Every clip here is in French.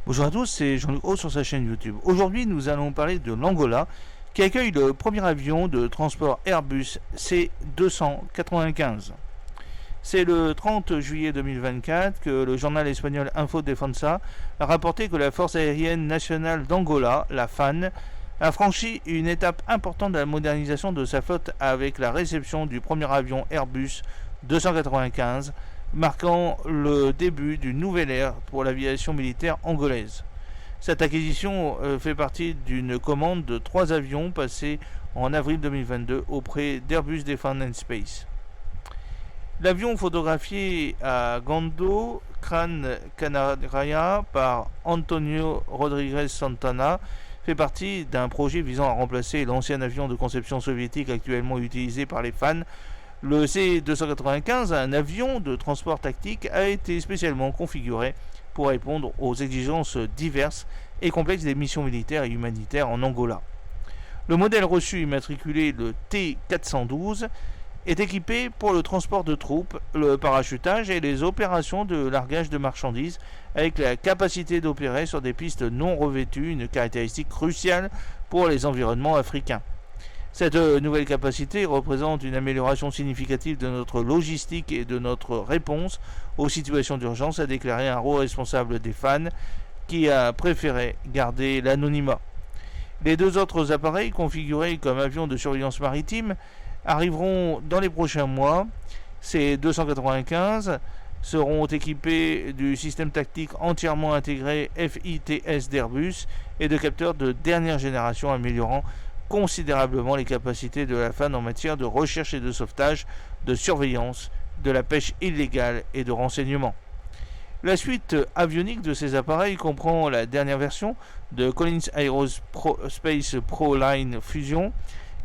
Bonjour à tous, c'est Jean-Luc Haut sur sa chaîne YouTube. Aujourd'hui, nous allons parler de l'Angola qui accueille le premier avion de transport Airbus C295. C'est le 30 juillet 2024 que le journal espagnol Info Defensa a rapporté que la Force aérienne nationale d'Angola, la FAN, a franchi une étape importante de la modernisation de sa flotte avec la réception du premier avion Airbus 295, marquant le début d'une nouvelle ère pour l'aviation militaire angolaise. Cette acquisition fait partie d'une commande de 3 avions passés en avril 2022 auprès d'Airbus Defence and Space. L'avion photographié à Gando, Gran Canaria par Antonio Rodriguez Santana fait partie d'un projet visant à remplacer l'ancien avion de conception soviétique actuellement utilisé par les FAN. Le C-295, un avion de transport tactique, a été spécialement configuré pour répondre aux exigences diverses et complexes des missions militaires et humanitaires en Angola. Le modèle reçu immatriculé le T-412 est équipé pour le transport de troupes, le parachutage et les opérations de largage de marchandises avec la capacité d'opérer sur des pistes non revêtues, une caractéristique cruciale pour les environnements africains. Cette nouvelle capacité représente une amélioration significative de notre logistique et de notre réponse aux situations d'urgence, a déclaré un haut responsable des FAN qui a préféré garder l'anonymat. Les 2 autres appareils configurés comme avions de surveillance maritime arriveront dans les prochains mois. Ces 295 seront équipés du système tactique entièrement intégré FITS d'Airbus et de capteurs de dernière génération améliorant considérablement les capacités de la FAN en matière de recherche et de sauvetage, de surveillance, de la pêche illégale et de renseignement. La suite avionique de ces appareils comprend la dernière version de Collins Aerospace ProLine Fusion,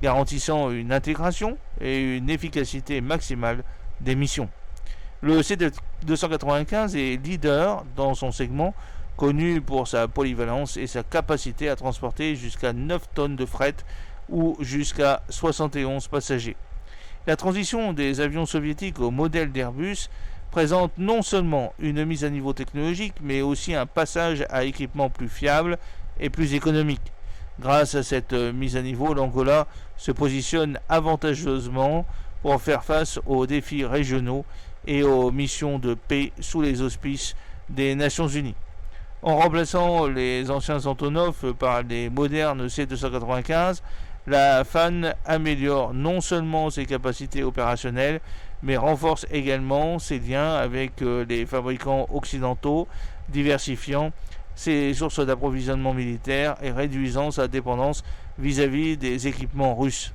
garantissant une intégration et une efficacité maximale des missions. Le C-295 est leader dans son segment, connu pour sa polyvalence et sa capacité à transporter jusqu'à 9 tonnes de fret ou jusqu'à 71 passagers. La transition des avions soviétiques au modèle d'Airbus présente non seulement une mise à niveau technologique, mais aussi un passage à équipement plus fiable et plus économique. Grâce à cette mise à niveau, l'Angola se positionne avantageusement pour faire face aux défis régionaux et aux missions de paix sous les auspices des Nations Unies. En remplaçant les anciens Antonov par les modernes C-295, la FAN améliore non seulement ses capacités opérationnelles, mais renforce également ses liens avec les fabricants occidentaux, diversifiant ses sources d'approvisionnement militaire et réduisant sa dépendance vis-à-vis des équipements russes.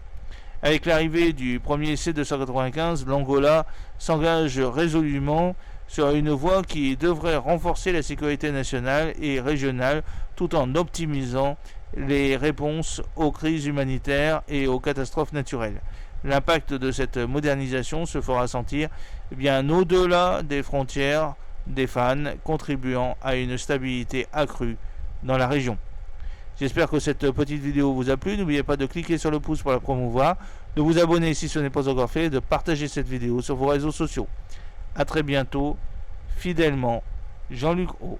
Avec l'arrivée du premier C-295, l'Angola s'engage résolument sur une voie qui devrait renforcer la sécurité nationale et régionale tout en optimisant les réponses aux crises humanitaires et aux catastrophes naturelles. L'impact de cette modernisation se fera sentir bien au-delà des frontières des FAN, contribuant à une stabilité accrue dans la région. J'espère que cette petite vidéo vous a plu. N'oubliez pas de cliquer sur le pouce pour la promouvoir, de vous abonner si ce n'est pas encore fait et de partager cette vidéo sur vos réseaux sociaux. A très bientôt, fidèlement, Jean-Luc Haut.